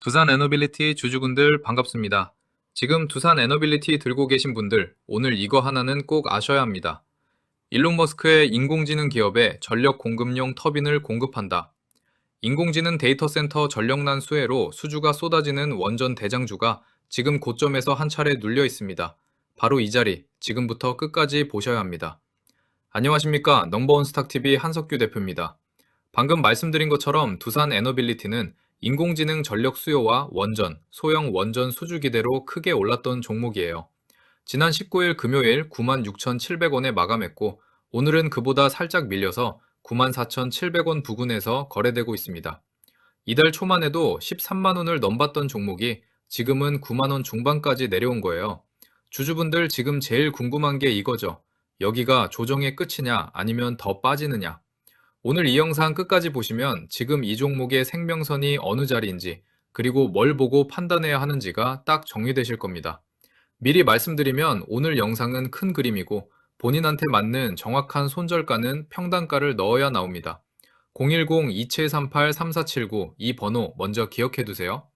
두산 에너빌리티 주주분들 반갑습니다. 지금 두산 에너빌리티 들고 계신 분들, 오늘 이거 하나는 꼭 아셔야 합니다. 일론 머스크의 인공지능 기업에 전력 공급용 터빈을 공급한다. 인공지능 데이터 센터 전력난 수혜로 수주가 쏟아지는 원전 대장주가 지금 고점에서 한 차례 눌려 있습니다. 바로 이 자리, 지금부터 끝까지 보셔야 합니다. 안녕하십니까? 넘버원 스탁TV 한석규 대표입니다. 방금 말씀드린 것처럼 두산 에너빌리티는 인공지능 전력 수요와 원전, 소형 원전 수주 기대로 크게 올랐던 종목이에요. 지난 19일 금요일 96,700원에 마감했고, 오늘은 그보다 살짝 밀려서 94,700원 부근에서 거래되고 있습니다. 이달 초만 해도 13만 원을 넘봤던 종목이 지금은 9만 원 중반까지 내려온 거예요. 주주분들 지금 제일 궁금한 게 이거죠. 여기가 조정의 끝이냐 아니면 더 빠지느냐. 오늘 이 영상 끝까지 보시면 지금 이 종목의 생명선이 어느 자리인지, 그리고 뭘 보고 판단해야 하는지가 딱 정리되실 겁니다. 미리 말씀드리면 오늘 영상은 큰 그림이고 본인한테 맞는 정확한 손절가는 평단가를 넣어야 나옵니다. 010-2738-3479 이 번호 먼저 기억해 두세요.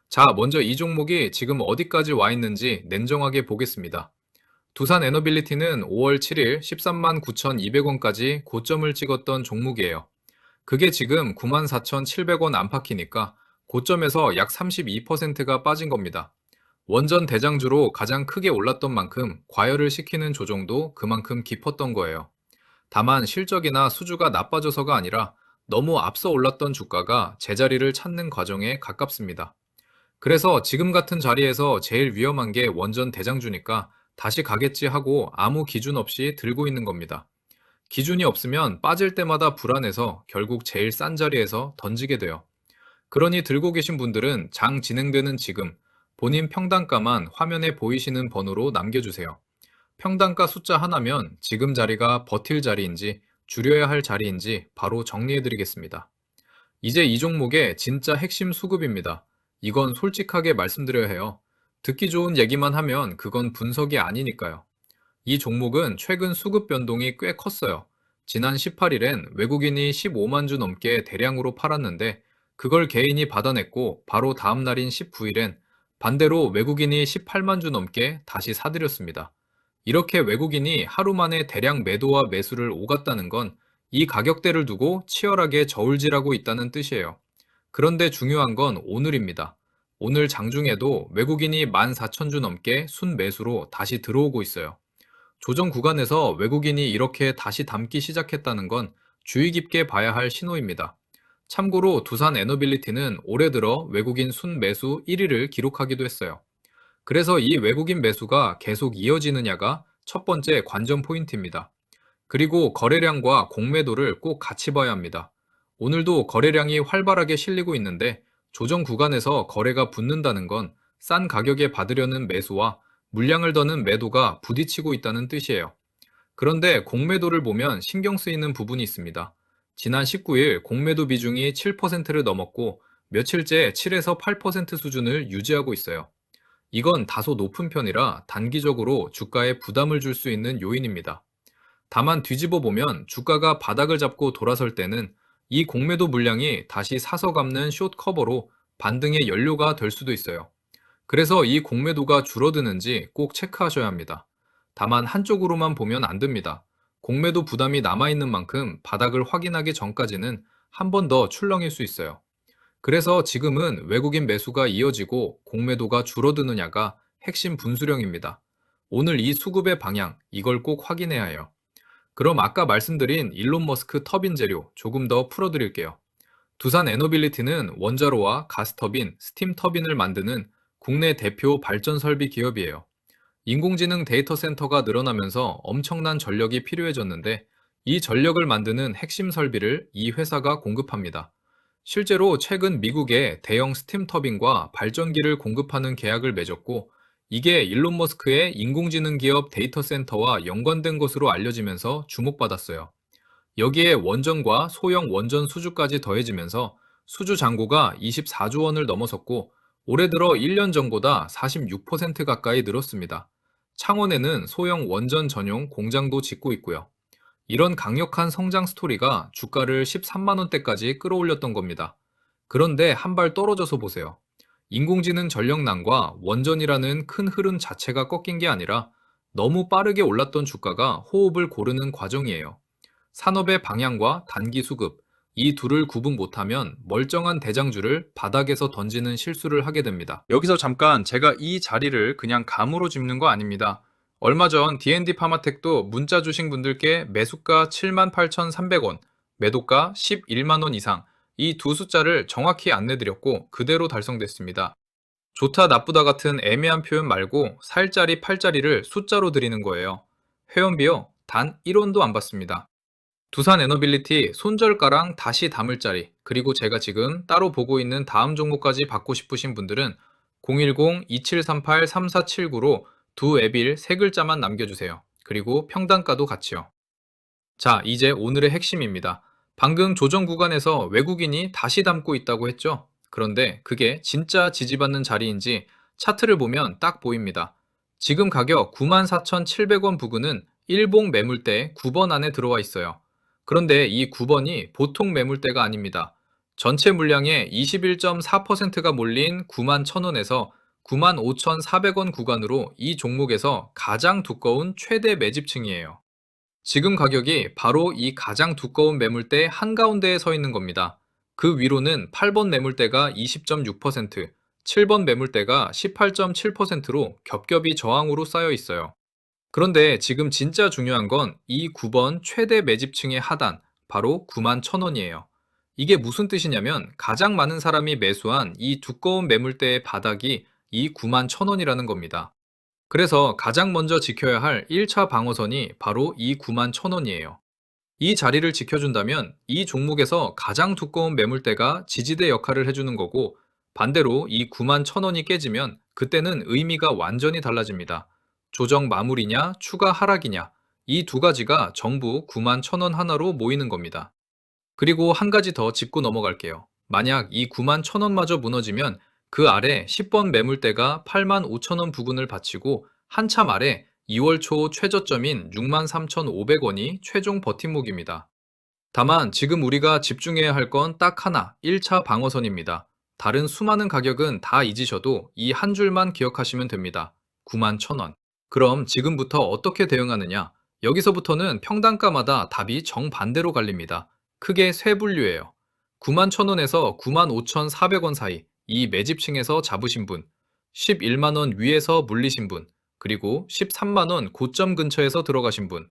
자, 먼저 이 종목이 지금 어디까지 와 있는지 냉정하게 보겠습니다. 두산 에너빌리티는 5월 7일 13만 9,200원까지 고점을 찍었던 종목이에요. 그게 지금 94,700원 안팎이니까 고점에서 약 32%가 빠진 겁니다. 원전 대장주로 가장 크게 올랐던 만큼 과열을 시키는 조정도 그만큼 깊었던 거예요. 다만 실적이나 수주가 나빠져서가 아니라 너무 앞서 올랐던 주가가 제자리를 찾는 과정에 가깝습니다. 그래서 지금 같은 자리에서 제일 위험한 게 원전 대장주니까 다시 가겠지 하고 아무 기준 없이 들고 있는 겁니다. 기준이 없으면 빠질 때마다 불안해서 결국 제일 싼 자리에서 던지게 돼요. 그러니 들고 계신 분들은 장 진행되는 지금 본인 평단가만 화면에 보이시는 번호로 남겨주세요. 평단가 숫자 하나면 지금 자리가 버틸 자리인지 줄여야 할 자리인지 바로 정리해드리겠습니다. 이제 이 종목의 진짜 핵심 수급입니다. 이건 솔직하게 말씀드려야 해요. 듣기 좋은 얘기만 하면 그건 분석이 아니니까요. 이 종목은 최근 수급 변동이 꽤 컸어요. 지난 18일엔 외국인이 15만 주 넘게 대량으로 팔았는데 그걸 개인이 받아냈고 바로 다음 날인 19일엔 반대로 외국인이 18만 주 넘게 다시 사들였습니다. 이렇게 외국인이 하루 만에 대량 매도와 매수를 오갔다는 건 이 가격대를 두고 치열하게 저울질하고 있다는 뜻이에요. 그런데 중요한 건 오늘입니다. 오늘 장중에도 외국인이 14,000주 넘게 순매수로 다시 들어오고 있어요. 조정 구간에서 외국인이 이렇게 다시 담기 시작했다는 건 주의 깊게 봐야 할 신호입니다. 참고로 두산 에너빌리티는 올해 들어 외국인 순매수 1위를 기록하기도 했어요. 그래서 이 외국인 매수가 계속 이어지느냐가 첫 번째 관전 포인트입니다. 그리고 거래량과 공매도를 꼭 같이 봐야 합니다. 오늘도 거래량이 활발하게 실리고 있는데 조정 구간에서 거래가 붙는다는 건 싼 가격에 받으려는 매수와 물량을 더는 매도가 부딪히고 있다는 뜻이에요. 그런데 공매도를 보면 신경 쓰이는 부분이 있습니다. 지난 19일 공매도 비중이 7%를 넘었고 며칠째 7에서 8% 수준을 유지하고 있어요. 이건 다소 높은 편이라 단기적으로 주가에 부담을 줄 수 있는 요인입니다. 다만 뒤집어 보면 주가가 바닥을 잡고 돌아설 때는 이 공매도 물량이 다시 사서 갚는 숏 커버로 반등의 연료가 될 수도 있어요. 그래서 이 공매도가 줄어드는지 꼭 체크하셔야 합니다. 다만 한쪽으로만 보면 안 됩니다. 공매도 부담이 남아있는 만큼 바닥을 확인하기 전까지는 한 번 더 출렁일 수 있어요. 그래서 지금은 외국인 매수가 이어지고 공매도가 줄어드느냐가 핵심 분수령입니다. 오늘 이 수급의 방향, 이걸 꼭 확인해야 해요. 그럼 아까 말씀드린 일론 머스크 터빈 재료 조금 더 풀어드릴게요. 두산 에너빌리티는 원자로와 가스터빈, 스팀 터빈을 만드는 국내 대표 발전 설비 기업이에요. 인공지능 데이터 센터가 늘어나면서 엄청난 전력이 필요해졌는데 이 전력을 만드는 핵심 설비를 이 회사가 공급합니다. 실제로 최근 미국에 대형 스팀 터빈과 발전기를 공급하는 계약을 맺었고 이게 일론 머스크의 인공지능 기업 데이터 센터와 연관된 것으로 알려지면서 주목받았어요. 여기에 원전과 소형 원전 수주까지 더해지면서 수주 잔고가 24조 원을 넘어섰고 올해 들어 1년 전보다 46% 가까이 늘었습니다. 창원에는 소형 원전 전용 공장도 짓고 있고요. 이런 강력한 성장 스토리가 주가를 13만 원대까지 끌어올렸던 겁니다. 그런데 한 발 떨어져서 보세요. 인공지능 전력난과 원전이라는 큰 흐름 자체가 꺾인 게 아니라 너무 빠르게 올랐던 주가가 호흡을 고르는 과정이에요. 산업의 방향과 단기 수급, 이 둘을 구분 못하면 멀쩡한 대장주를 바닥에서 던지는 실수를 하게 됩니다. 여기서 잠깐 제가 이 자리를 그냥 감으로 짚는 거 아닙니다. 얼마 전 D&D 파마텍도 문자 주신 분들께 매수가 78,300원, 매도가 11만 원 이상, 이 두 숫자를 정확히 안내드렸고 그대로 달성됐습니다. 좋다 나쁘다 같은 애매한 표현 말고 살짜리 팔짜리를 숫자로 드리는 거예요. 회원비요? 단 1원도 안 받습니다. 두산 에너빌리티 손절가랑 다시 담을 자리, 그리고 제가 지금 따로 보고 있는 다음 종목까지 받고 싶으신 분들은 010-2738-3479로 두 앱일 세 글자만 남겨주세요. 그리고 평단가도 같이요. 자, 이제 오늘의 핵심입니다. 방금 조정 구간에서 외국인이 다시 담고 있다고 했죠? 그런데 그게 진짜 지지받는 자리인지 차트를 보면 딱 보입니다. 지금 가격 94,700원 부근은 일봉 매물대 9번 안에 들어와 있어요. 그런데 이 9번이 보통 매물대가 아닙니다. 전체 물량의 21.4%가 몰린 91,000원에서 95,400원 구간으로 이 종목에서 가장 두꺼운 최대 매집층이에요. 지금 가격이 바로 이 가장 두꺼운 매물대 한가운데에 서 있는 겁니다. 그 위로는 8번 매물대가 20.6%, 7번 매물대가 18.7%로 겹겹이 저항으로 쌓여 있어요. 그런데 지금 진짜 중요한 건 이 9번 최대 매집층의 하단, 바로 91,000원이에요. 이게 무슨 뜻이냐면 가장 많은 사람이 매수한 이 두꺼운 매물대의 바닥이 이 91,000원이라는 겁니다. 그래서 가장 먼저 지켜야 할 1차 방어선이 바로 이 91,000원이에요. 이 자리를 지켜준다면 이 종목에서 가장 두꺼운 매물대가 지지대 역할을 해주는 거고, 반대로 이 91,000원이 깨지면 그때는 의미가 완전히 달라집니다. 조정 마무리냐 추가 하락이냐, 이 두 가지가 전부 91,000원 하나로 모이는 겁니다. 그리고 한 가지 더 짚고 넘어갈게요. 만약 이 91,000원마저 무너지면 그 아래 10번 매물대가 85,000원 부근을 받치고 한참 아래 2월 초 최저점인 63,500원이 최종 버팀목입니다. 다만 지금 우리가 집중해야 할 건 딱 하나, 1차 방어선입니다. 다른 수많은 가격은 다 잊으셔도 이 한 줄만 기억하시면 됩니다. 91,000원. 그럼 지금부터 어떻게 대응하느냐? 여기서부터는 평단가마다 답이 정반대로 갈립니다. 크게 세 분류예요. 91,000원에서 95,400원 사이, 이 매집층에서 잡으신 분, 11만 원 위에서 물리신 분, 그리고 13만 원 고점 근처에서 들어가신 분.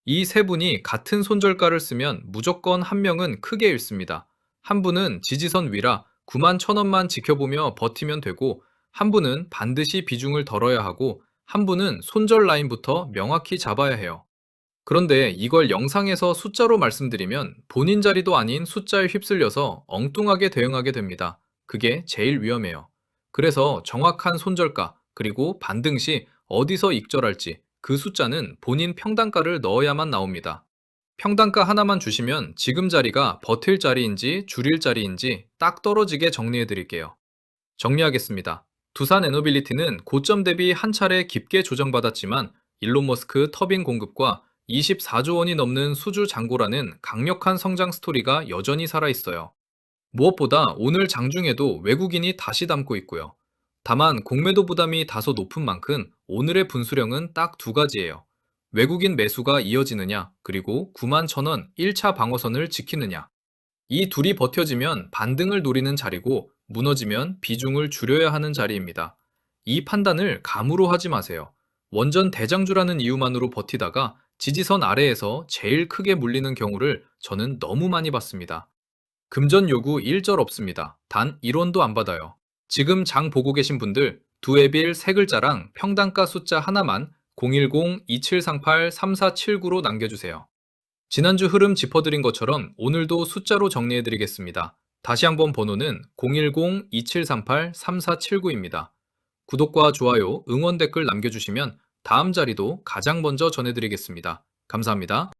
이 세 분이 같은 손절가를 쓰면 무조건 한 명은 크게 잃습니다. 한 분은 지지선 위라 91,000원만 지켜보며 버티면 되고, 한 분은 반드시 비중을 덜어야 하고, 한 분은 손절 라인부터 명확히 잡아야 해요. 그런데 이걸 영상에서 숫자로 말씀드리면 본인 자리도 아닌 숫자에 휩쓸려서 엉뚱하게 대응하게 됩니다. 그게 제일 위험해요. 그래서 정확한 손절가, 그리고 반등 시 어디서 익절할지 그 숫자는 본인 평단가를 넣어야만 나옵니다. 평단가 하나만 주시면 지금 자리가 버틸 자리인지 줄일 자리인지 딱 떨어지게 정리해 드릴게요. 정리하겠습니다. 두산 에너빌리티는 고점 대비 한 차례 깊게 조정받았지만 일론 머스크 터빈 공급과 24조 원이 넘는 수주 잔고라는 강력한 성장 스토리가 여전히 살아있어요. 무엇보다 오늘 장중에도 외국인이 다시 담고 있고요. 다만 공매도 부담이 다소 높은 만큼 오늘의 분수령은 딱 두 가지예요. 외국인 매수가 이어지느냐, 그리고 91,000원 1차 방어선을 지키느냐. 이 둘이 버텨지면 반등을 노리는 자리고, 무너지면 비중을 줄여야 하는 자리입니다. 이 판단을 감으로 하지 마세요. 원전 대장주라는 이유만으로 버티다가 지지선 아래에서 제일 크게 물리는 경우를 저는 너무 많이 봤습니다. 금전 요구 일절 없습니다. 단 1원도 안 받아요. 지금 장 보고 계신 분들 두 앱일 세 글자랑 평단가 숫자 하나만 010-2738-3479로 남겨주세요. 지난주 흐름 짚어드린 것처럼 오늘도 숫자로 정리해드리겠습니다. 다시 한번 번호는 010-2738-3479입니다. 구독과 좋아요, 응원 댓글 남겨주시면 다음 자리도 가장 먼저 전해드리겠습니다. 감사합니다.